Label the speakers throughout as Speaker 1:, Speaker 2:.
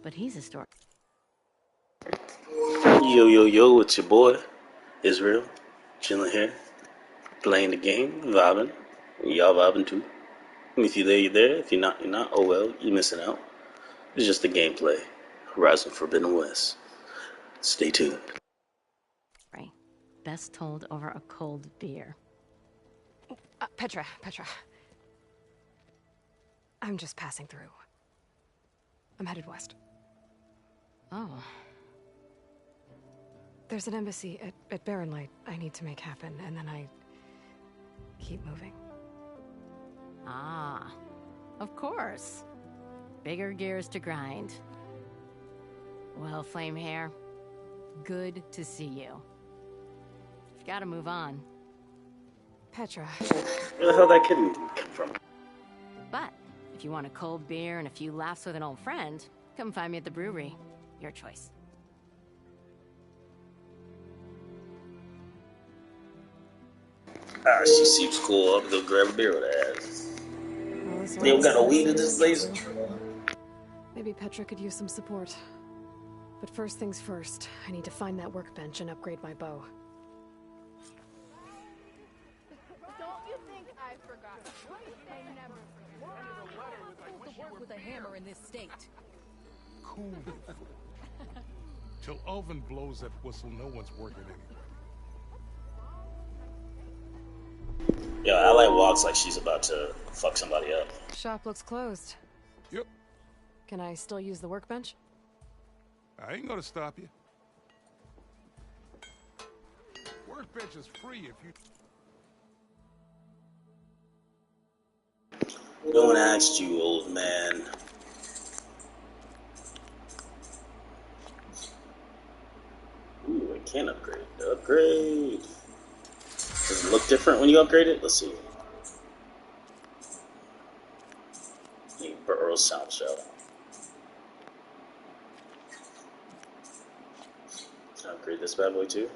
Speaker 1: but he's a story.
Speaker 2: Yo, yo, yo, it's your boy, Israel, chilling here, playing the game, vibing. Y'all vibing too. If you're there, you're there. If you're not, you're not. Oh well, you're missing out. It's just the gameplay. Horizon Forbidden West. Stay tuned.
Speaker 1: Right. Best told over a cold beer.
Speaker 3: Petra. I'm just passing through. I'm headed west.
Speaker 1: Oh.
Speaker 3: There's an embassy at Barren Light I need to make happen, and then I keep moving.
Speaker 1: Ah. Of course. Bigger gears to grind. Well, Flame Hair, good to see you. You've got to move on.
Speaker 3: Petra.
Speaker 2: Where the hell that kid come from?
Speaker 1: But if you want a cold beer and a few laughs with an old friend, come find me at the brewery. Your choice.
Speaker 2: She seems cool. I'll go grab a beer with her ass.
Speaker 3: Well,
Speaker 2: They don't got no weed in this place.
Speaker 3: Maybe Petra could use some support. But first things first, I need to find that workbench and upgrade my bow.
Speaker 4: Don't you think I forgot? I never forget.
Speaker 5: To work with a hammer in this state.
Speaker 6: Cool. Till Elvin blows that whistle, no one's working anyway.
Speaker 2: Yo, Ally walks like she's about to fuck somebody up.
Speaker 3: Shop looks closed.
Speaker 6: Yep.
Speaker 3: Can I still use the workbench?
Speaker 6: I ain't gonna stop you. Workbench is free if you...
Speaker 2: No one asked you, old man. Ooh, I can upgrade. Upgrade. Does it look different when you upgrade it? Let's see. Burrow sound shell. Can I upgrade this bad boy too?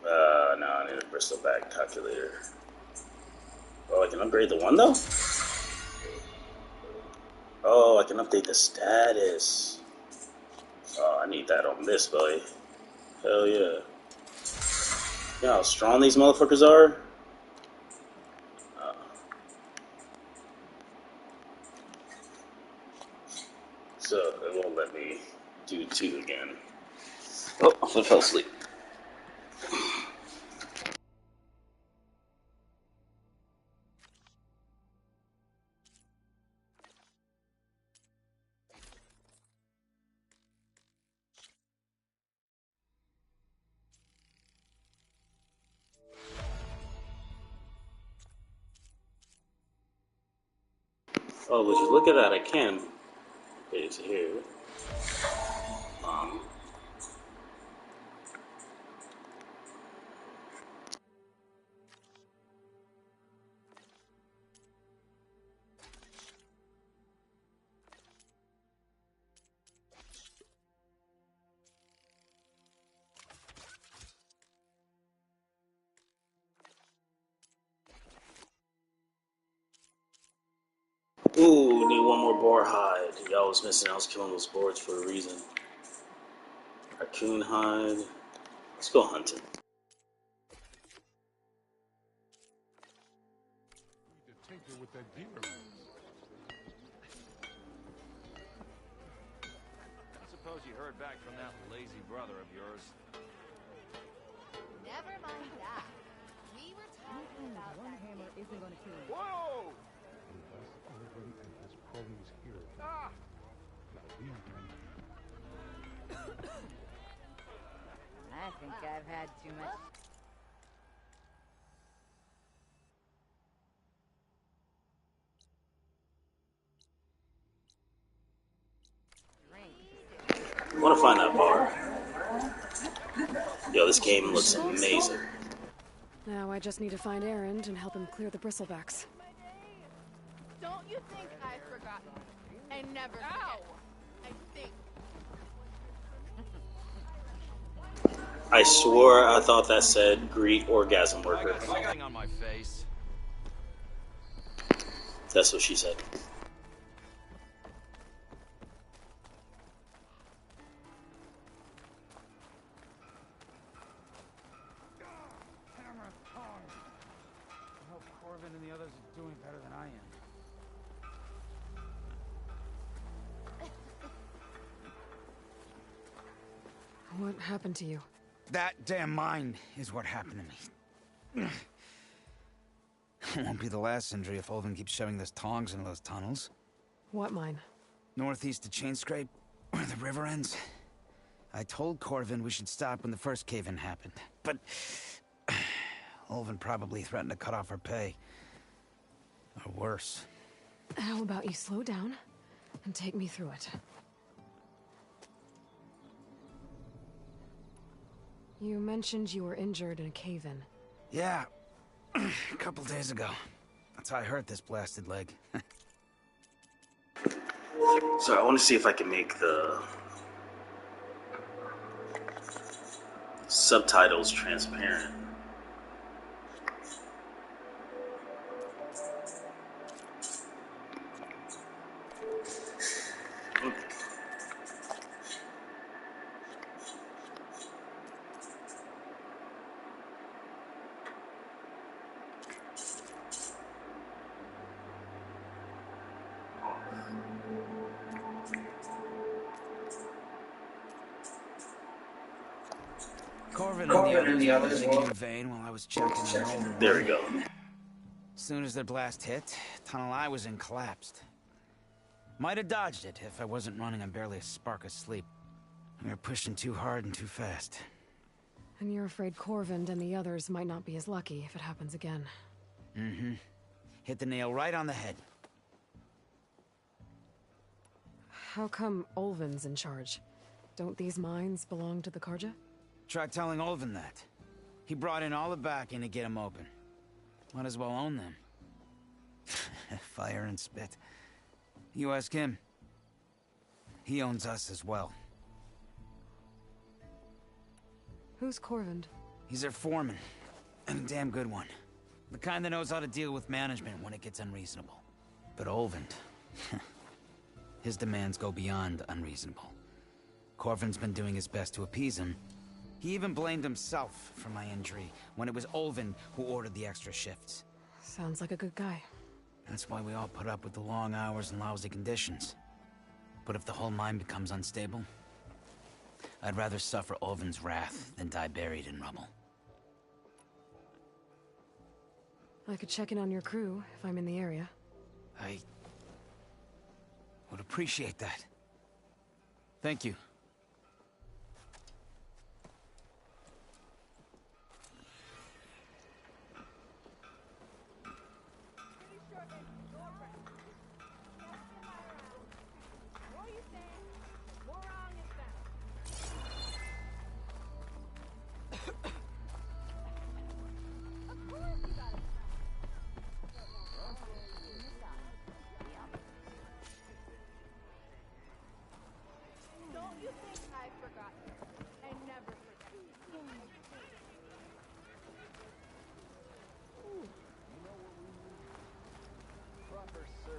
Speaker 2: No, I need a Bristol bag calculator. Oh, I can upgrade the one though? Oh, I can update the status. Oh, I need that on this boy. Hell yeah. You know how strong these motherfuckers are? So it won't let me do 2 again. Oh, I fell asleep. Oh, would you look at that? I can. It's here. Ooh, need one more boar hide. Y'all was missing. I was killing those boars for a reason. Raccoon hide. Let's go hunting.
Speaker 6: Need to tinker with that gear.
Speaker 7: I suppose you heard back from that lazy brother of yours.
Speaker 4: Never mind that. We were talking about
Speaker 5: One
Speaker 4: that
Speaker 5: hammer
Speaker 4: kid.
Speaker 5: isn't gonna kill you.
Speaker 7: Whoa!
Speaker 6: Already and his cronies here.
Speaker 7: Ah!
Speaker 6: Now leave me.
Speaker 5: I think I've had too much.
Speaker 2: I want to find that bar. Yo, this game looks amazing.
Speaker 3: Now I just need to find Erend and help him clear the bristlebacks.
Speaker 4: Don't you think I forgot? I never forget. I think.
Speaker 2: I swore I thought that said greet orgasm
Speaker 7: I
Speaker 2: worker.
Speaker 7: got something on my face.
Speaker 2: That's what she said.
Speaker 3: What happened to you?
Speaker 8: That damn mine is what happened to me. It won't be the last injury if Olvin keeps shoving those tongs into those tunnels.
Speaker 3: What mine?
Speaker 8: Northeast of Chainscrape, where the river ends. I told Corvin we should stop when the first cave-in happened, but Olvin probably threatened to cut off her pay. Or worse.
Speaker 3: How about you slow down and take me through it? You mentioned you were injured in a cave-in.
Speaker 8: Yeah, a couple days ago. That's how I hurt this blasted leg.
Speaker 2: So I want to see if I can make the subtitles transparent.
Speaker 8: Corvin and the others were in vain while I was checking on Olvin.
Speaker 2: There we go.
Speaker 8: As soon as their blast hit, tunnel I was in collapsed. Might have dodged it if I wasn't running on barely a spark of sleep. We were pushing too hard and too fast.
Speaker 3: And you're afraid Corvind and the others might not be as lucky if it happens again.
Speaker 8: Mm-hmm. Hit the nail right on the head.
Speaker 3: How come Olvin's in charge? Don't these mines belong to the Karja?
Speaker 8: Try telling Olvin that. He brought in all the backing to get them open. Might as well own them. Fire and spit. You ask him. He owns us as well.
Speaker 3: Who's Corvind?
Speaker 8: He's their foreman. And a damn good one. The kind that knows how to deal with management when it gets unreasonable. But Olvin... his demands go beyond unreasonable. Corvin's been doing his best to appease him. He even blamed himself for my injury when it was Olvin who ordered the extra shifts.
Speaker 3: Sounds like a good guy.
Speaker 8: That's why we all put up with the long hours and lousy conditions. But if the whole mine becomes unstable, I'd rather suffer Olvin's wrath than die buried in rubble.
Speaker 3: I could check in on your crew if I'm in the area.
Speaker 8: I would appreciate that. Thank you.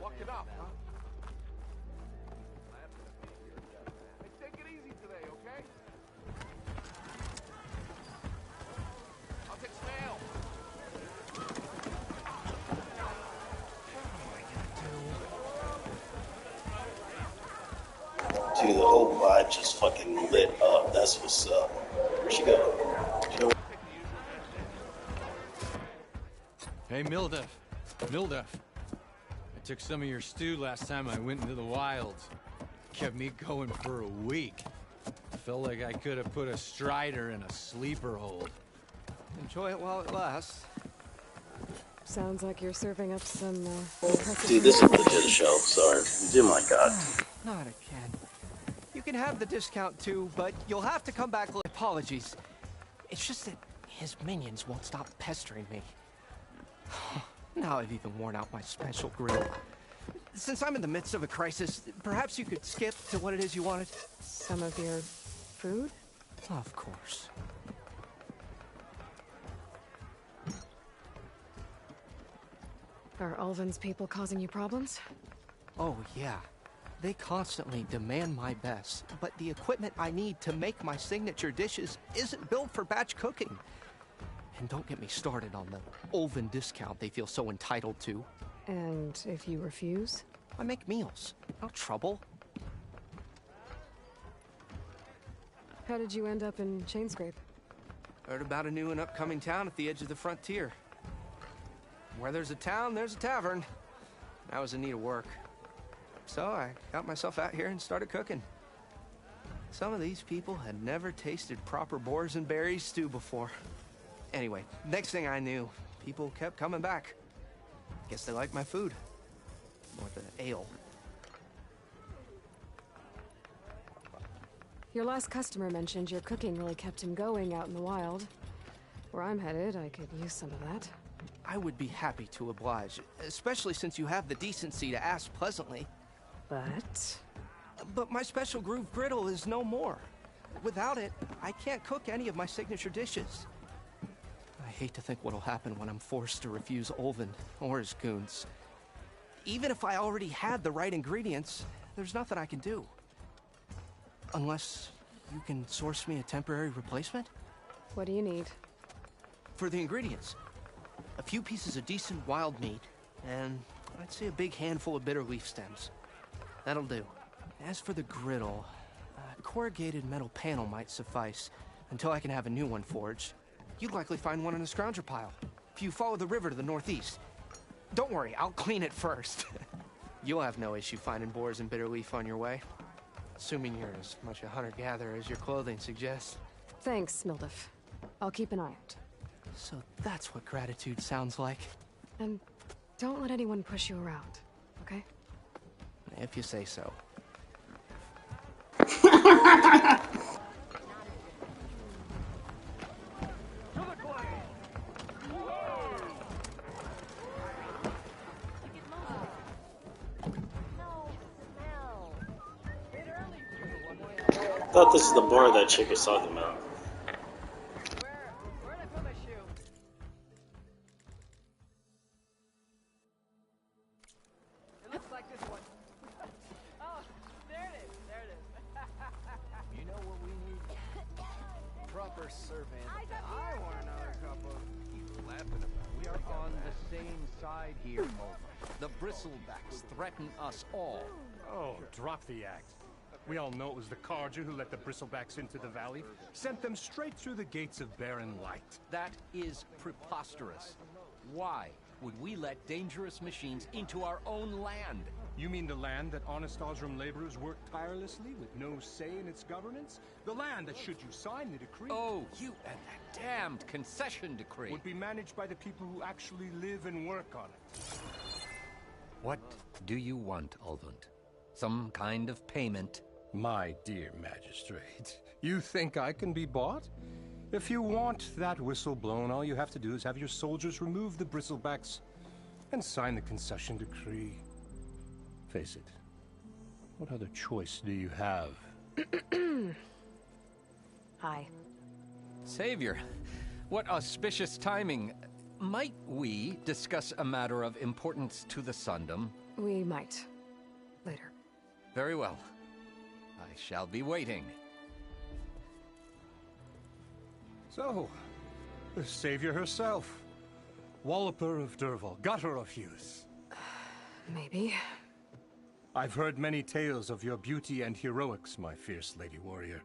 Speaker 6: Walk it up, huh? Hey, take it easy today, okay? I'll take some ale.
Speaker 2: Dude, the whole vibe just fucking lit up. That's what's up. Where'd she go?
Speaker 9: Hey, Mildef. Mildef. I took some of your stew last time I went into the wilds. Kept me going for a week. Felt like I could have put a strider in a sleeper hold.
Speaker 10: Enjoy it while it lasts.
Speaker 3: Sounds like you're serving up some, impressive...
Speaker 2: Dude, this is legit a show. Sorry. Oh my god.
Speaker 10: Not again. You can have the discount too, but you'll have to come back. Apologies. It's just that his minions won't stop pestering me. Now I've even worn out my special grill. Since I'm in the midst of a crisis, perhaps you could skip to what it is you wanted?
Speaker 3: Some of your food?
Speaker 10: Of course.
Speaker 3: Are Ulvin's people causing you problems?
Speaker 10: Oh, yeah. They constantly demand my best, but the equipment I need to make my signature dishes isn't built for batch cooking. And don't get me started on the Ulvin discount they feel so entitled to.
Speaker 3: And if you refuse?
Speaker 10: I make meals. No trouble.
Speaker 3: How did you end up in Chainscrape?
Speaker 10: Heard about a new and upcoming town at the edge of the frontier. Where there's a town, there's a tavern. I was in need of work. So I got myself out here and started cooking. Some of these people had never tasted proper boars and berries stew before. Anyway, next thing I knew, people kept coming back. Guess they liked my food. Or the ale.
Speaker 3: Your last customer mentioned your cooking really kept him going out in the wild. Where I'm headed, I could use some of that.
Speaker 10: I would be happy to oblige, especially since you have the decency to ask pleasantly. But my special groove griddle is no more. Without it, I can't cook any of my signature dishes. I hate to think what'll happen when I'm forced to refuse Olvin or his goons. Even if I already had the right ingredients, there's nothing I can do. Unless you can source me a temporary replacement?
Speaker 3: What do you need?
Speaker 10: For the ingredients, a few pieces of decent wild meat, and I'd say a big handful of bitter leaf stems. That'll do. As for the griddle, a corrugated metal panel might suffice until I can have a new one forged. You'd likely find one in a scrounger pile, if you follow the river to the northeast. Don't worry, I'll clean it first. You'll have no issue finding boars and bitter leaf on your way. Assuming you're as much a hunter-gatherer as your clothing suggests.
Speaker 3: Thanks, Mildef. I'll keep an eye out.
Speaker 10: So that's what gratitude sounds like.
Speaker 3: And don't let anyone push you around, okay?
Speaker 10: If you say so.
Speaker 2: I thought this is the bar that chick was talking about.
Speaker 4: Where'd I put my shoe? It looks like this one. Oh, there it is. There it is.
Speaker 7: You know what we need? Proper survey.
Speaker 6: I want another cup of...
Speaker 7: You laughing about?
Speaker 11: We are on the same side here, Mulva. The bristlebacks threaten us all.
Speaker 12: Oh, drop the act. We all know it was the Carja who let the bristlebacks into the valley, sent them straight through the gates of Barren Light.
Speaker 11: That is preposterous. Why would we let dangerous machines into our own land?
Speaker 12: You mean the land that honest Osram laborers work tirelessly with no say in its governance? The land that, should you sign the decree...
Speaker 11: Oh, you and that damned concession decree.
Speaker 12: ...would be managed by the people who actually live and work on it.
Speaker 11: What do you want, Ulvund? Some kind of payment?
Speaker 12: My dear magistrate, you think I can be bought? If you want that whistle blown, all you have to do is have your soldiers remove the bristlebacks and sign the concession decree. Face it, what other choice do you have?
Speaker 3: Hi.
Speaker 11: Savior, what auspicious timing. Might we discuss a matter of importance to the Sundom?
Speaker 3: We might. Later.
Speaker 11: Very well. I shall be waiting.
Speaker 12: So, the savior herself. Walloper of Derval, gutter of youth.
Speaker 3: Maybe.
Speaker 12: I've heard many tales of your beauty and heroics, my fierce lady warrior.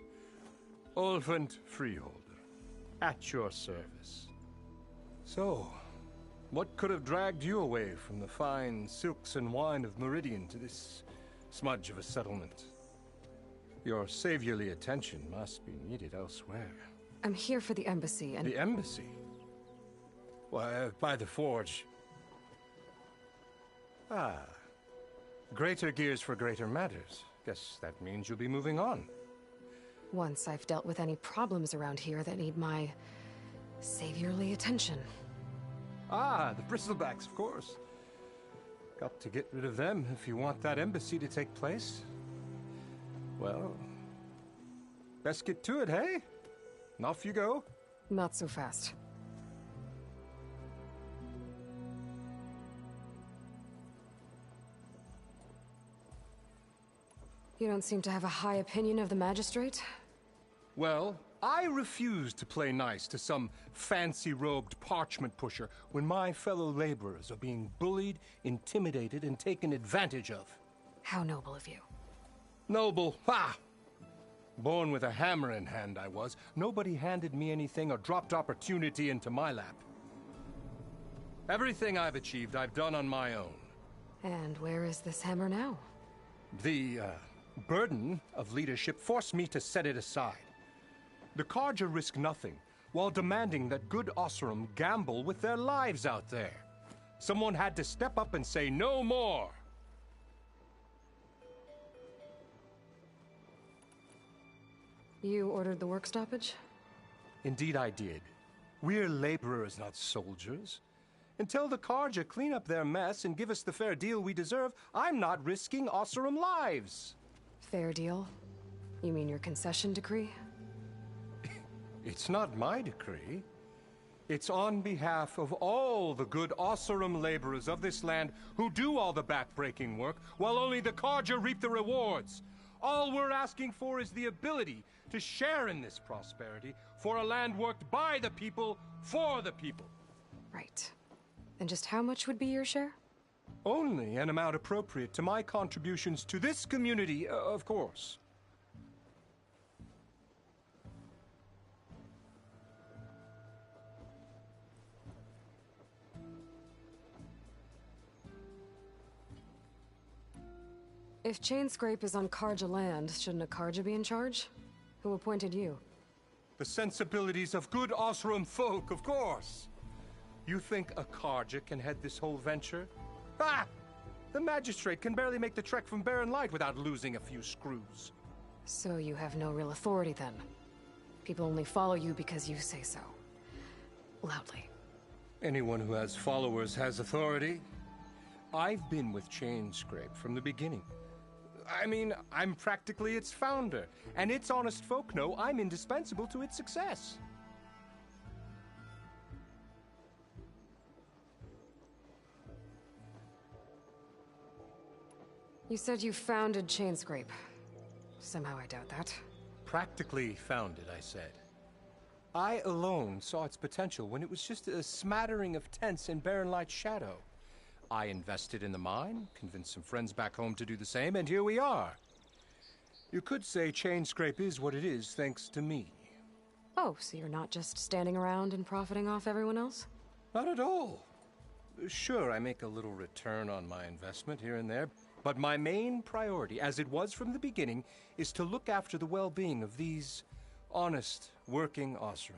Speaker 12: Olvent Freeholder, at your service. So, what could have dragged you away from the fine silks and wine of Meridian to this smudge of a settlement? Your saviorly attention must be needed elsewhere.
Speaker 3: I'm here for the embassy and...
Speaker 12: The embassy? Why, by the forge. Ah. Greater gears for greater matters. Guess that means you'll be moving on.
Speaker 3: Once I've dealt with any problems around here that need my... saviorly attention.
Speaker 12: Ah, the bristlebacks, of course. Got to get rid of them if you want that embassy to take place. Well, best get to it, hey? And off you go.
Speaker 3: Not so fast. You don't seem to have a high opinion of the magistrate?
Speaker 12: Well, I refuse to play nice to some fancy-robed parchment pusher when my fellow laborers are being bullied, intimidated, and taken advantage of.
Speaker 3: How noble of you.
Speaker 12: Noble, ha! Born with a hammer in hand, I was. Nobody handed me anything or dropped opportunity into my lap. Everything I've achieved, I've done on my own.
Speaker 3: And where is this hammer now?
Speaker 12: The burden of leadership forced me to set it aside. The Carja risk nothing, while demanding that good Oseram gamble with their lives out there. Someone had to step up and say no more.
Speaker 3: You ordered the work stoppage?
Speaker 12: Indeed I did. We're laborers, not soldiers. Until the Carja clean up their mess and give us the fair deal we deserve, I'm not risking Oseram lives.
Speaker 3: Fair deal? You mean your concession decree?
Speaker 12: It's not my decree. It's on behalf of all the good Oseram laborers of this land who do all the backbreaking work, while only the Carja reap the rewards. All we're asking for is the ability to share in this prosperity for a land worked by the people, for the people.
Speaker 3: Right. And just how much would be your share?
Speaker 12: Only an amount appropriate to my contributions to this community, of course.
Speaker 3: If Chainscrape is on Carja land, shouldn't a Carja be in charge? Who appointed you?
Speaker 12: The sensibilities of good Oseram folk, of course. You think a Carja can head this whole venture? Ah! The magistrate can barely make the trek from Barren Light without losing a few screws.
Speaker 3: So you have no real authority then? People only follow you because you say so. Loudly.
Speaker 12: Anyone who has followers has authority. I've been with Chainscrape from the beginning. I mean, I'm practically its founder, and its honest folk know I'm indispensable to its success.
Speaker 3: You said you founded Chainscrape. Somehow I doubt that.
Speaker 12: Practically founded, I said. I alone saw its potential when it was just a smattering of tents in Barren Light's shadow. I invested in the mine, convinced some friends back home to do the same, and here we are. You could say Chainscrape is what it is thanks to me.
Speaker 3: Oh, so you're not just standing around and profiting off everyone else?
Speaker 12: Not at all. Sure, I make a little return on my investment here and there, but my main priority, as it was from the beginning, is to look after the well-being of these honest, working Oseram.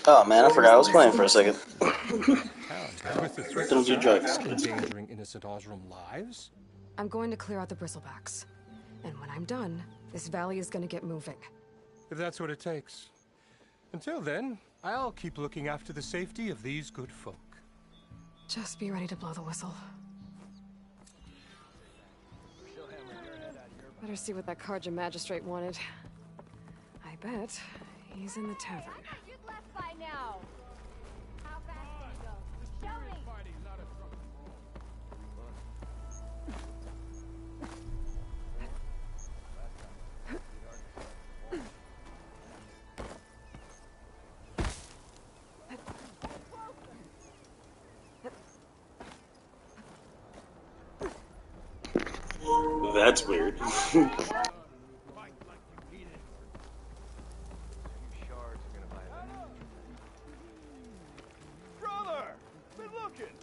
Speaker 2: Oh man, I forgot I was playing for a second.
Speaker 12: With the threat
Speaker 2: Don't do
Speaker 12: of
Speaker 2: drugs.
Speaker 12: endangering innocent Oseram lives?
Speaker 3: I'm going to clear out the bristlebacks. And when I'm done, this valley is gonna get moving.
Speaker 12: If that's what it takes. Until then, I'll keep looking after the safety of these good folk.
Speaker 3: Just be ready to blow the whistle. Better see what that Carja magistrate wanted. I bet he's in the tavern.
Speaker 5: You'd left by now. How fast can you go? Show me.
Speaker 2: That's weird.
Speaker 7: Brother! Been looking!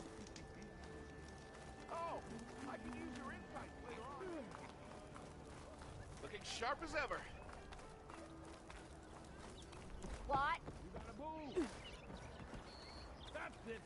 Speaker 7: Oh, I can use your insight later on. Looking sharp as ever.
Speaker 5: What?
Speaker 7: You gotta move! That's it!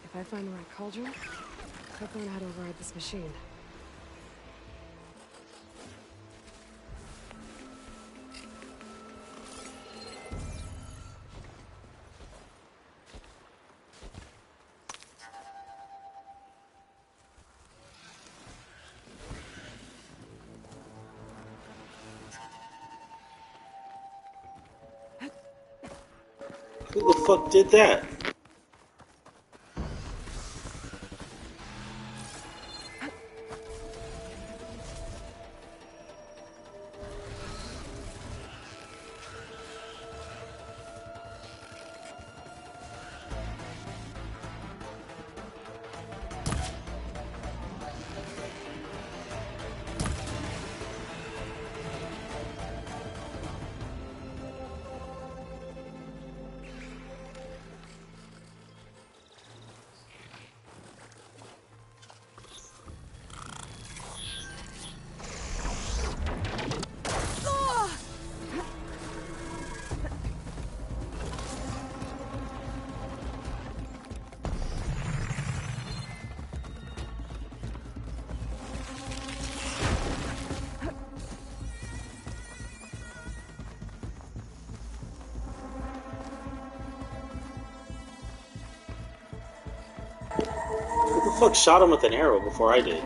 Speaker 3: If I find the right cauldron, I'll go how to override this machine.
Speaker 2: Who the fuck did that? Who the fuck shot him with an arrow before I did?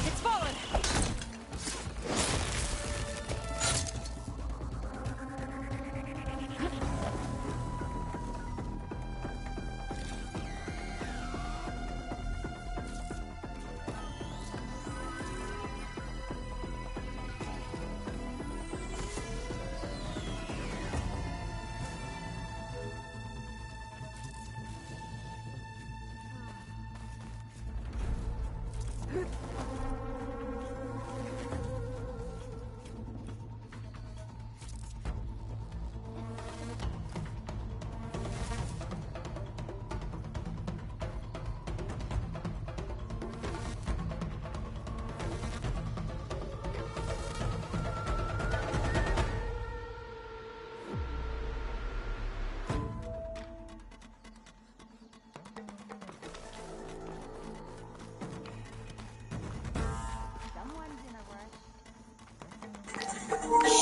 Speaker 3: It's fallen!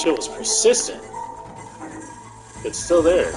Speaker 2: Shit was persistent. It's still there.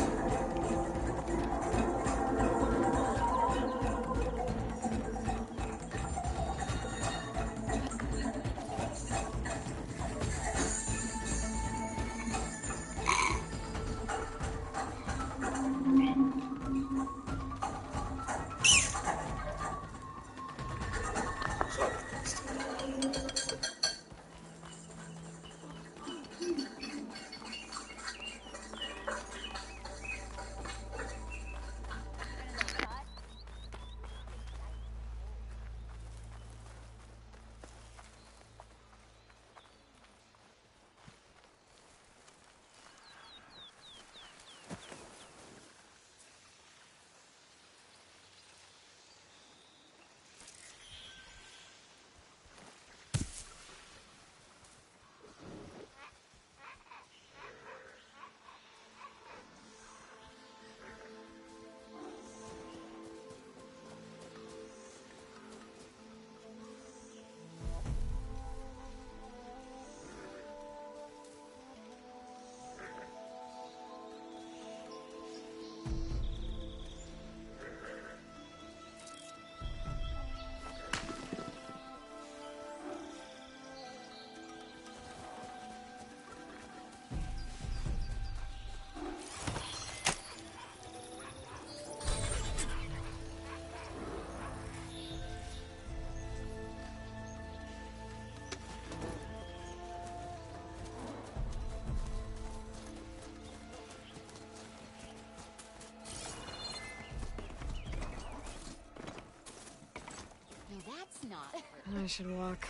Speaker 3: I should walk.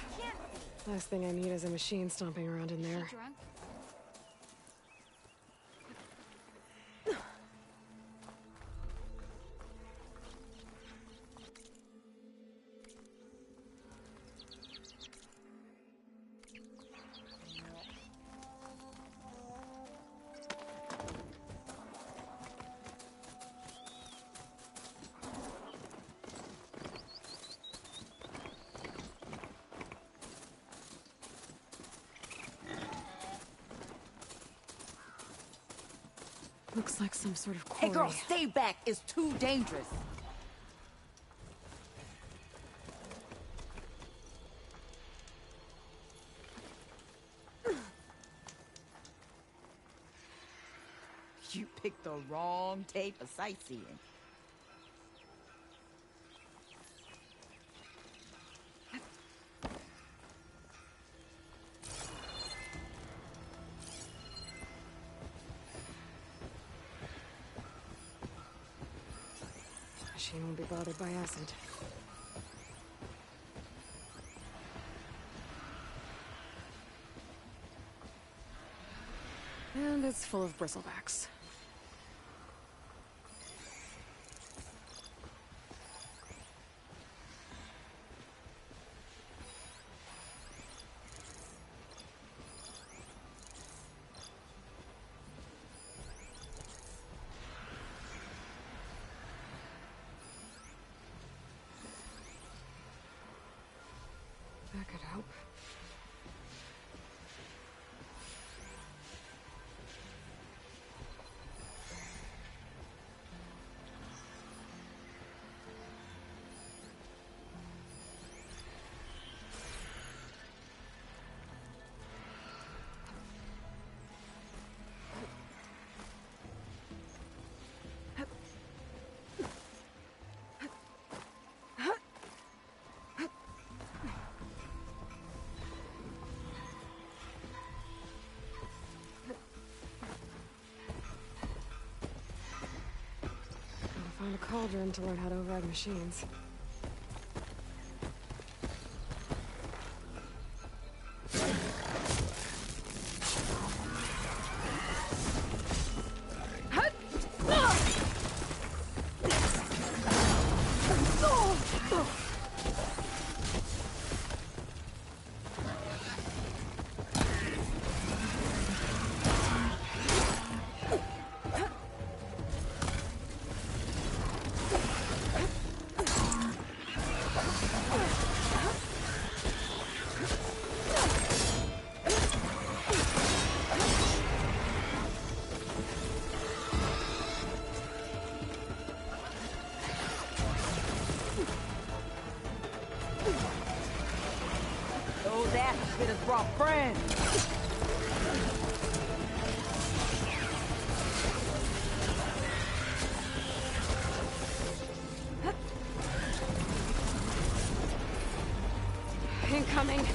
Speaker 3: Last thing I need is a machine stomping around in there.
Speaker 5: Drunk?
Speaker 3: Looks like some sort of quarry.
Speaker 13: Hey girl, stay back. It's too dangerous. You picked the wrong day for sightseeing.
Speaker 3: She won't be bothered by acid. And it's full of bristlebacks. That could help. Find a cauldron to learn how to override machines.
Speaker 13: Those asses should have brought friends.
Speaker 3: Incoming.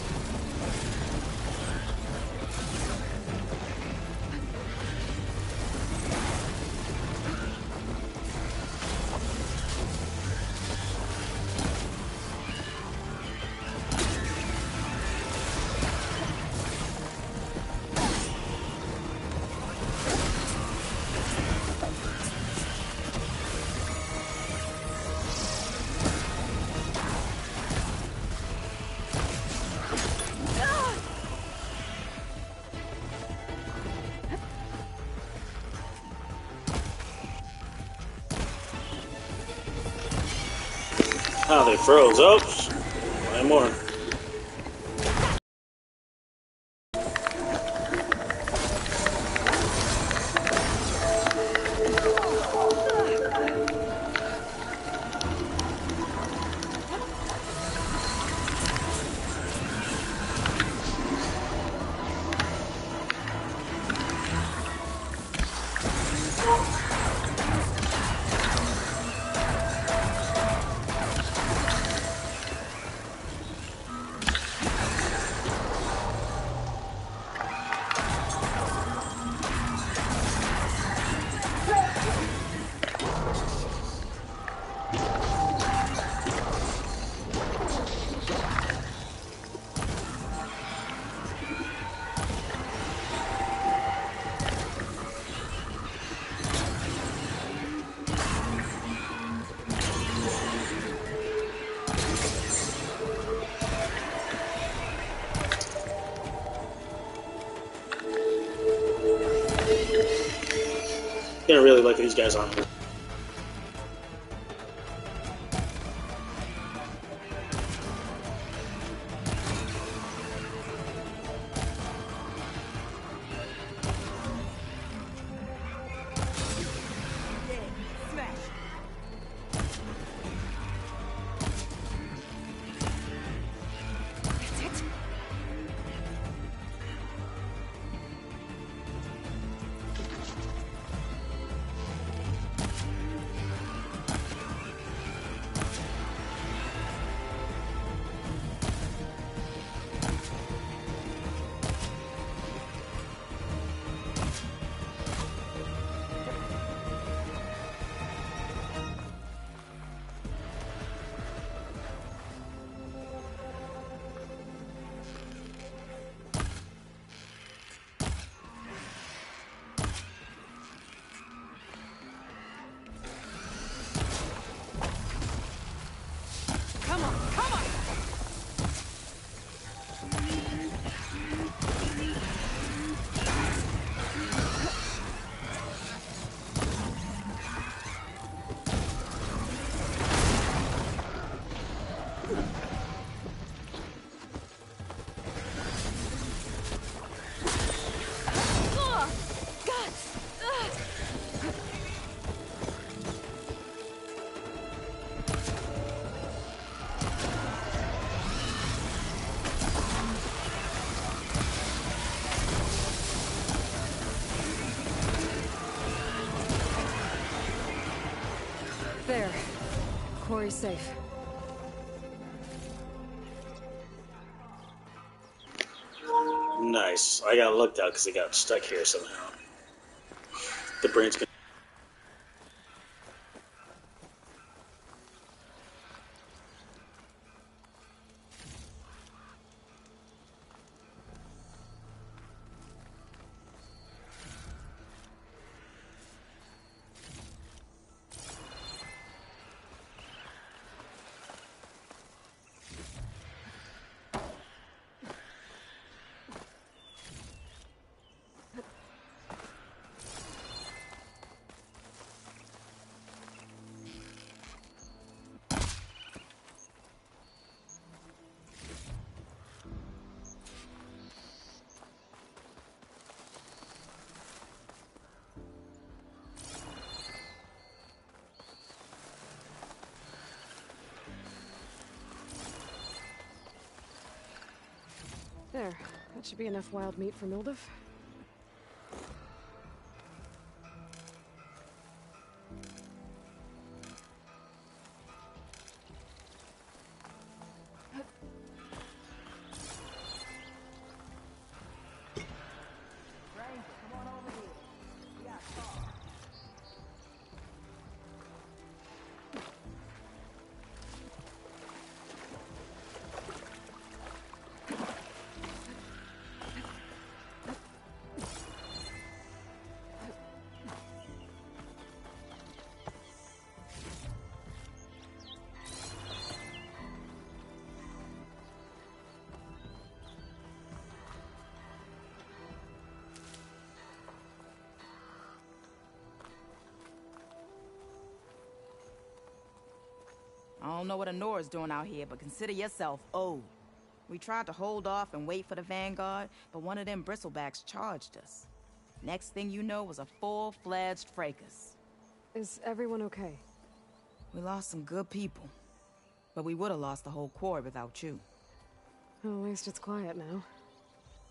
Speaker 2: Oh, they froze. Oh, one more. Gonna really look at these guys on.
Speaker 3: There. Quarry's safe.
Speaker 2: Nice. I got looked out because it got stuck here somehow. The brain's gonna.
Speaker 3: There. That should be enough wild meat for Mildef.
Speaker 13: I don't know what Honora's doing out here, but consider yourself owed. We tried to hold off and wait for the Vanguard, but one of them bristlebacks charged us. Next thing you know was a full-fledged fracas.
Speaker 3: Is everyone okay?
Speaker 13: We lost some good people, but we would have lost the whole quarry without you.
Speaker 3: Well, at least it's quiet now.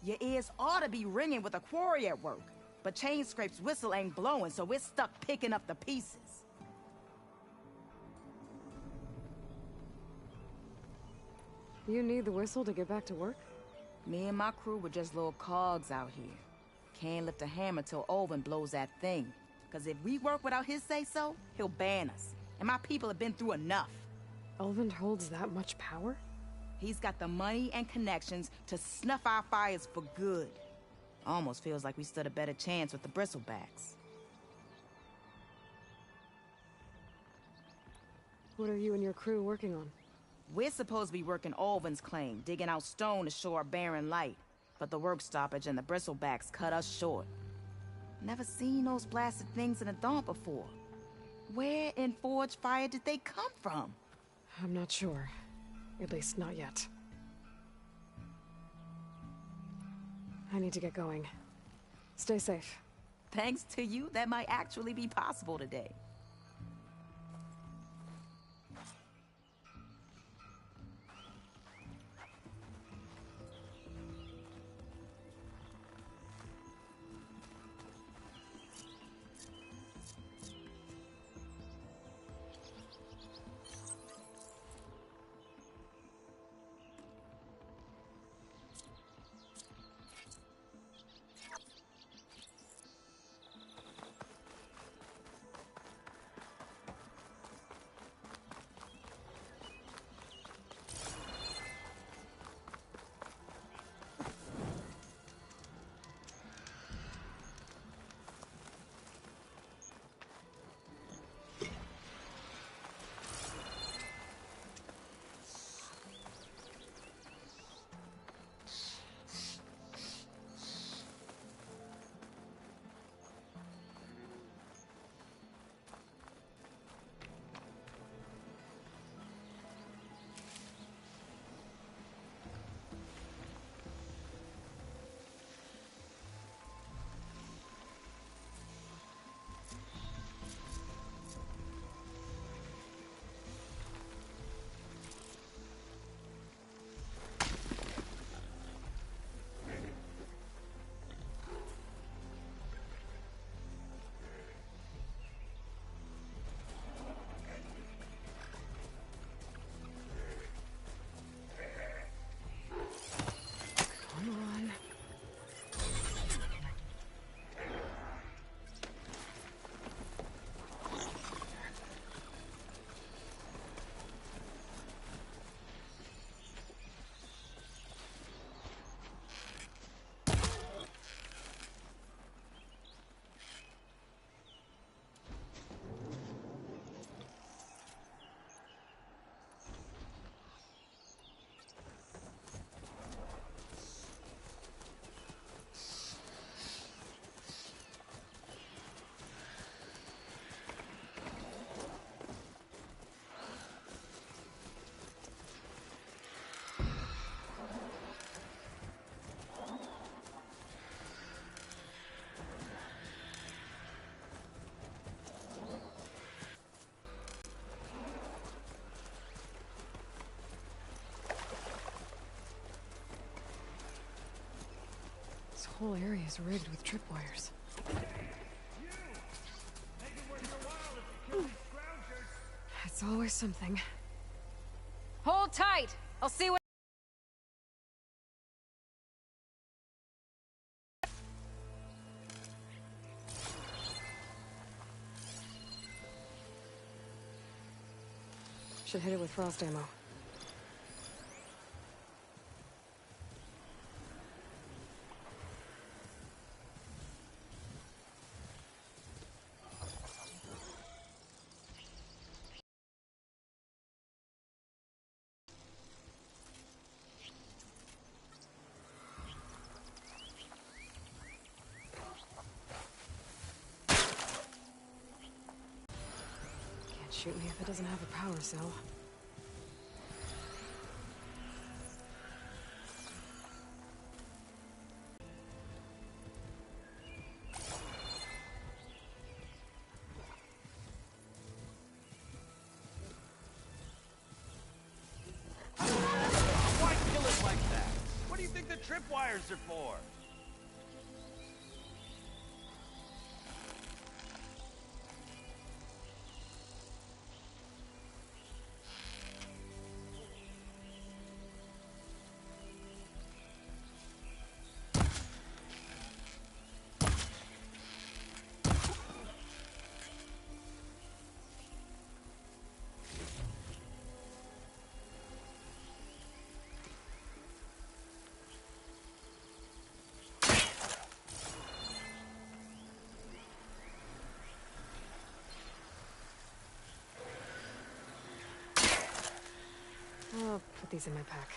Speaker 13: Your ears ought to be ringing with a quarry at work, but Chainscrape's whistle ain't blowing, so we're stuck picking up the pieces.
Speaker 3: You need the whistle to get back to work?
Speaker 13: Me and my crew were just little cogs out here. Can't lift a hammer till Olvin blows that thing. Cause if we work without his say-so, he'll ban us. And my people have been through enough.
Speaker 3: Olvin holds that much power?
Speaker 13: He's got the money and connections to snuff our fires for good. Almost feels like we stood a better chance with the bristlebacks.
Speaker 3: What are you and your crew working on?
Speaker 13: We're supposed to be working Olvin's claim, digging out stone to show our barren light. But the work stoppage and the bristlebacks cut us short. Never seen those blasted things in a dawn before. Where in Forge Fire did they come from?
Speaker 3: I'm not sure. At least not yet. I need to get going. Stay safe.
Speaker 13: Thanks to you, that might actually be possible today.
Speaker 3: Come on. This whole area is rigged with tripwires. It's always something.
Speaker 5: Hold tight! I'll see what...
Speaker 3: Should hit it with frost ammo. Can't shoot me if it doesn't have a power cell.
Speaker 6: Why kill it like that? What do you think the tripwires are for?
Speaker 3: I'll put these in my pack.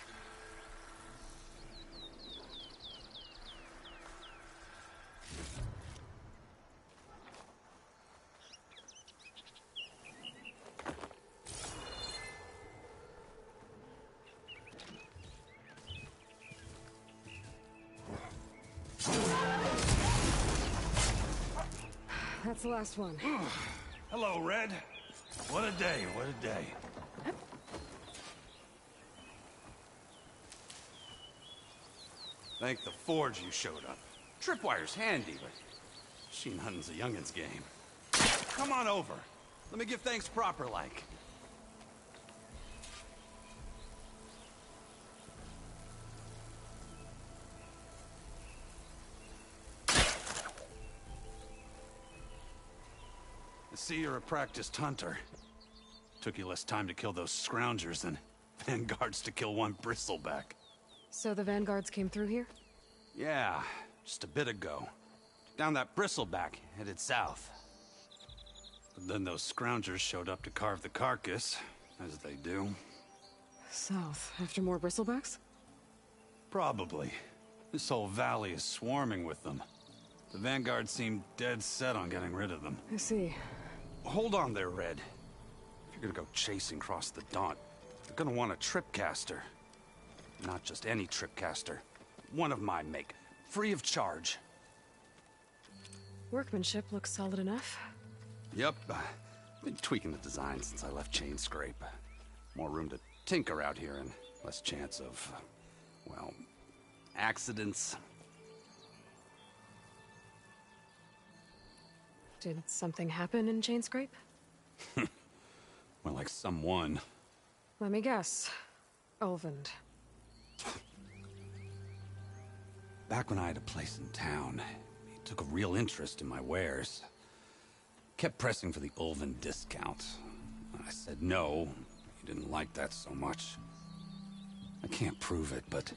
Speaker 3: That's the last one.
Speaker 6: Hello, Red. What a day, what a day. Thank the Forge you showed up. Tripwire's handy, but machine hunting's a youngin's game. Come on over. Let me give thanks proper like. I see you're a practiced hunter. Took you less time to kill those scroungers than vanguards to kill one bristleback.
Speaker 3: So the vanguards came through here?
Speaker 6: Yeah, just a bit ago. Down that bristleback, headed south. But then those scroungers showed up to carve the carcass, as they do.
Speaker 3: South, after more bristlebacks?
Speaker 6: Probably. This whole valley is swarming with them. The vanguard seemed dead set on getting rid of them.
Speaker 3: I see.
Speaker 6: Hold on there, Red. If you're gonna go chasing across the Daunt, you're gonna want a tripcaster. Not just any tripcaster. One of my make. Free of charge.
Speaker 3: Workmanship looks solid enough.
Speaker 6: Yep. Been tweaking the design since I left Chain Scrape. More room to tinker out here and less chance of, well, accidents.
Speaker 3: Did something happen in Chain Scrape?
Speaker 6: Well, like someone.
Speaker 3: Let me guess. Olvend.
Speaker 6: Back when I had a place in town, he took a real interest in my wares. Kept pressing for the Ulven discount. I said no. He didn't like that so much. I can't prove it, but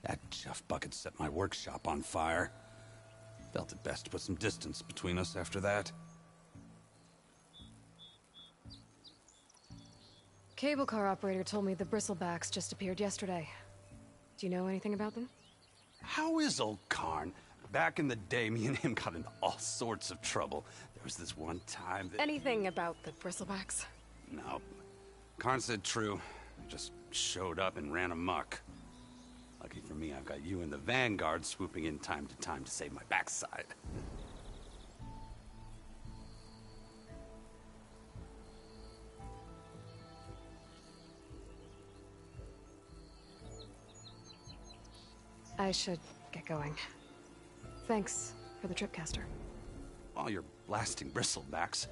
Speaker 6: that chuff bucket set my workshop on fire. Felt it best to put some distance between us after that.
Speaker 3: Cable car operator told me the bristlebacks just appeared yesterday. Do you know anything about them?
Speaker 6: How is old Karn? Back in the day, me and him got into all sorts of trouble. There was this one time that...
Speaker 3: Anything about the bristlebacks?
Speaker 6: No. Karn said true. Just showed up and ran amok. Lucky for me, I've got you and the Vanguard swooping in time to save my backside.
Speaker 3: I should get going. Thanks for the tripcaster.
Speaker 6: While you're blasting bristlebacks,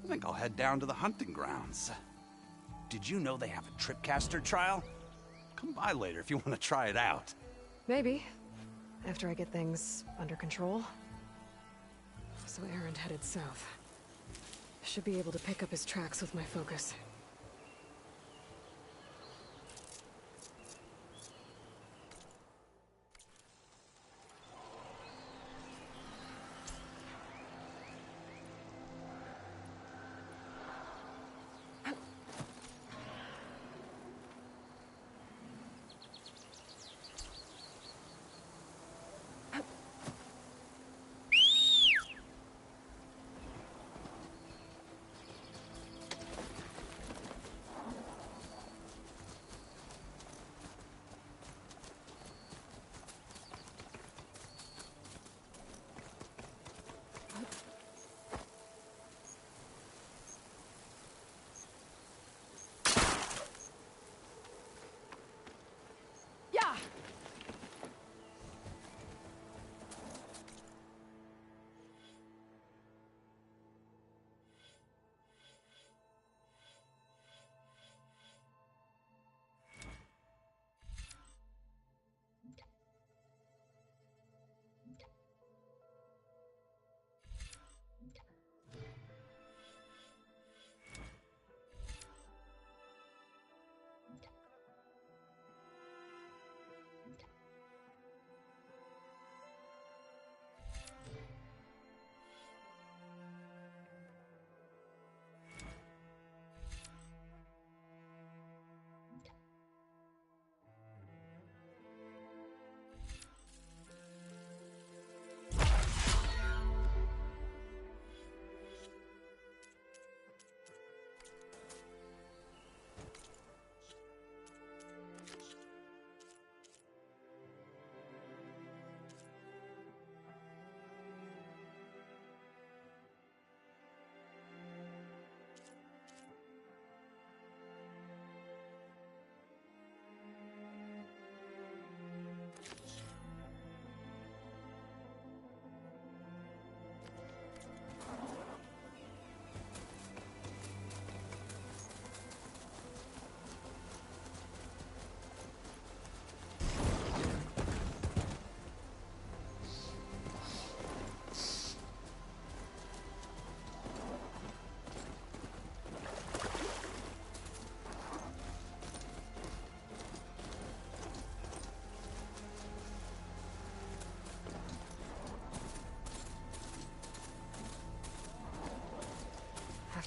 Speaker 6: I think I'll head down to the hunting grounds. Did you know they have a tripcaster trial? Come by later if you want to try it out.
Speaker 3: Maybe. After I get things under control. So Erend headed south. Should be able to pick up his tracks with my focus.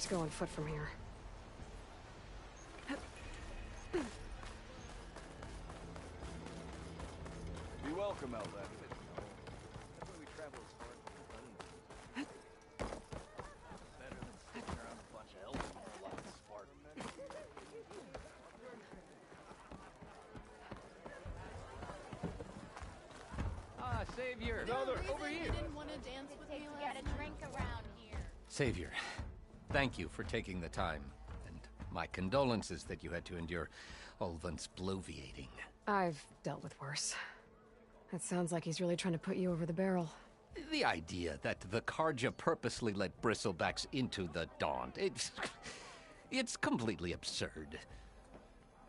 Speaker 3: to go on foot from here.
Speaker 14: Be welcome, Elder. That's why we travel as far as better than sticking around a bunch of elves with a lot of spark.
Speaker 11: Ah, Savior!
Speaker 14: Another over here!
Speaker 5: You didn't want to dance with me to get a drink around here.
Speaker 11: Savior, thank you for taking the time, and my condolences that you had to endure Ulvund's bloviating.
Speaker 3: I've dealt with worse. It sounds like he's really trying to put you over the barrel.
Speaker 11: The idea that the Karja purposely let bristlebacks into the Daunt, it's completely absurd.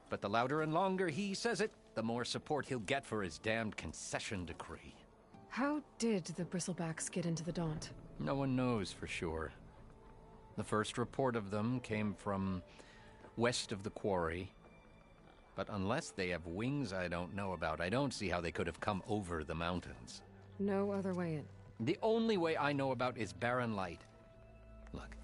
Speaker 11: But the louder and longer he says it, the more support he'll get for his damned concession decree.
Speaker 3: How did the bristlebacks get into the Daunt?
Speaker 11: No one knows for sure. The first report of them came from west of the quarry. But unless they have wings I don't know about, I don't see how they could have come over the mountains.
Speaker 3: No other way in.
Speaker 11: The only way I know about is barren light. Look,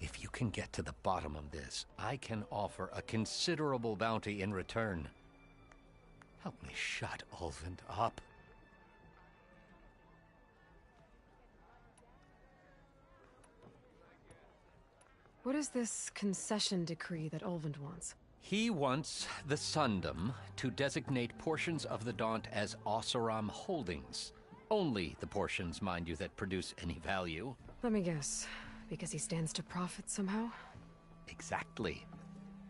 Speaker 11: if you can get to the bottom of this, I can offer a considerable bounty in return. Help me shut Ulvund up.
Speaker 3: What is this concession decree that Ulvund wants?
Speaker 11: He wants the Sundom to designate portions of the Daunt as Oseram holdings. Only the portions, mind you, that produce any value.
Speaker 3: Let me guess. Because he stands to profit somehow?
Speaker 11: Exactly.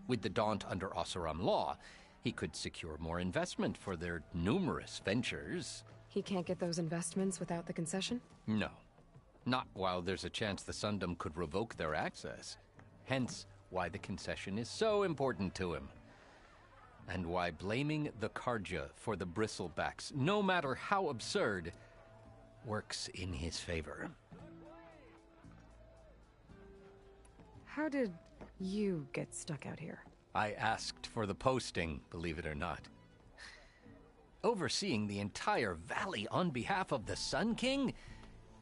Speaker 11: With the Daunt under Oseram law, he could secure more investment for their numerous ventures.
Speaker 3: He can't get those investments without the concession?
Speaker 11: No. Not while there's a chance the Sundom could revoke their access. Hence, why the concession is so important to him. And why blaming the Karja for the bristlebacks, no matter how absurd, works in his favor.
Speaker 3: How did you get stuck out here?
Speaker 11: I asked for the posting, believe it or not. Overseeing the entire valley on behalf of the Sun King?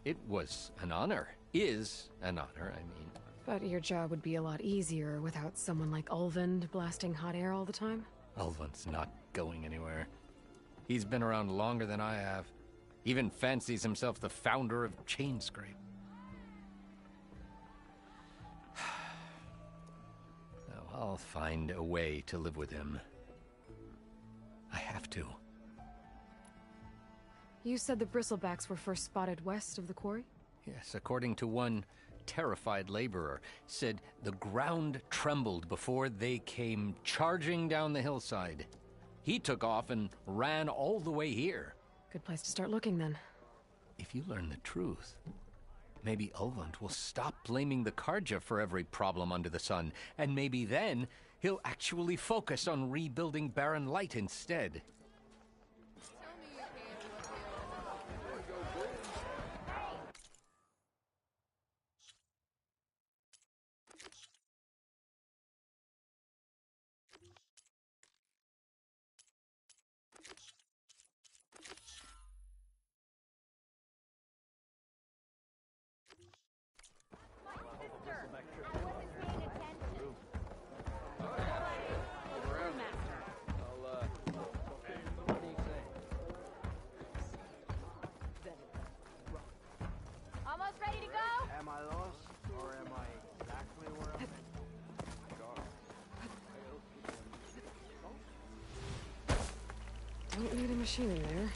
Speaker 11: It was an honor. Is an honor, I mean.
Speaker 3: But your job would be a lot easier without someone like Ulvund blasting hot air all the time?
Speaker 11: Ulvund's not going anywhere. He's been around longer than I have. Even fancies himself the founder of Chainscrape. Now, I'll find a way to live with him. I have to.
Speaker 3: You said the bristlebacks were first spotted west of the quarry?
Speaker 11: Yes, according to one terrified laborer, said the ground trembled before they came charging down the hillside. He took off and ran all the way here.
Speaker 3: Good place to start looking, then.
Speaker 11: If you learn the truth, maybe Ulvund will stop blaming the Karja for every problem under the sun, and maybe then he'll actually focus on rebuilding Barren Light instead.
Speaker 5: Almost ready to go?
Speaker 14: Am I lost, or am I exactly where I'm
Speaker 3: Don't need a machine in there.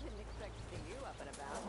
Speaker 5: Didn't expect to see you up and about.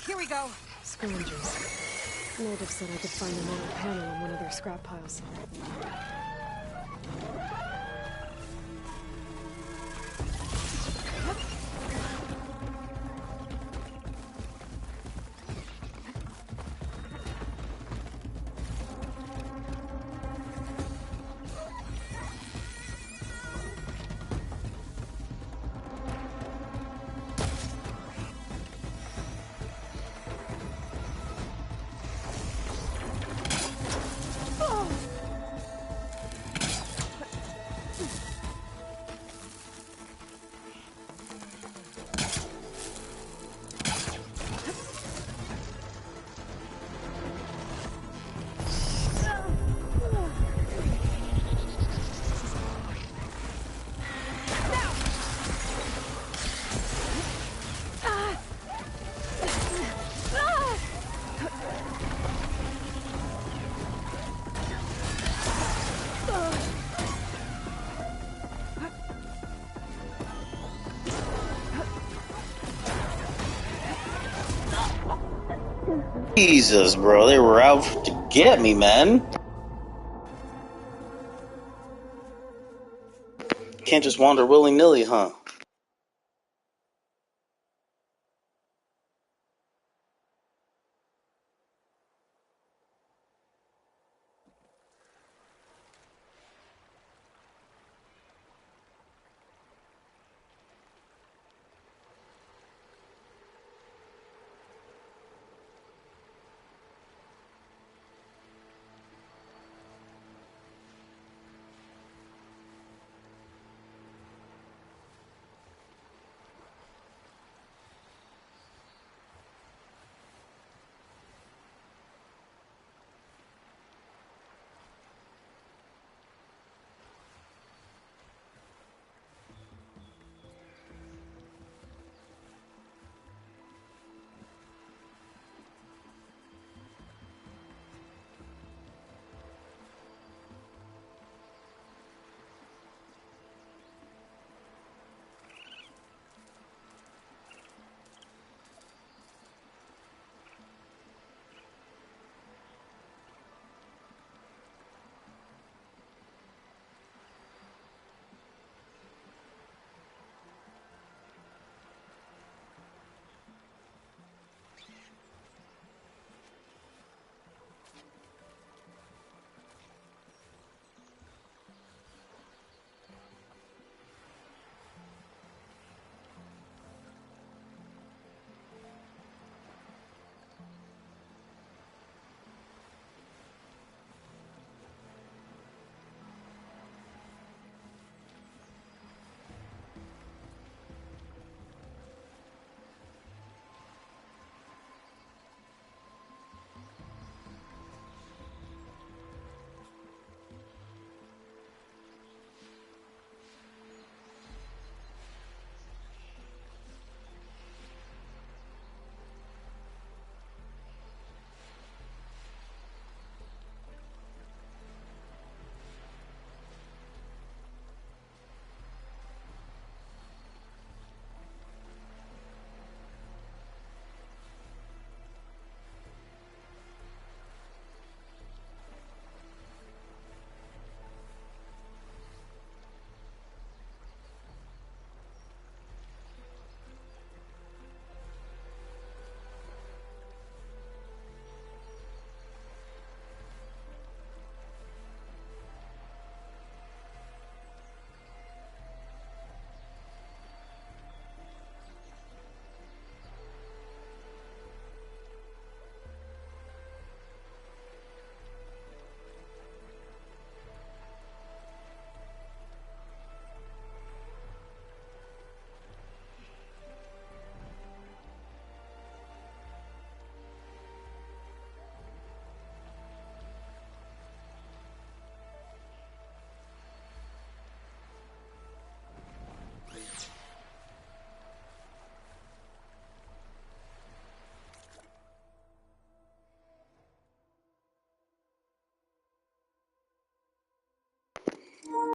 Speaker 3: Here we go. Scavengers. Native said I could find a metal panel on one of their scrap piles.
Speaker 2: Jesus, bro, they were out to get me, man. Can't just wander willy-nilly, huh?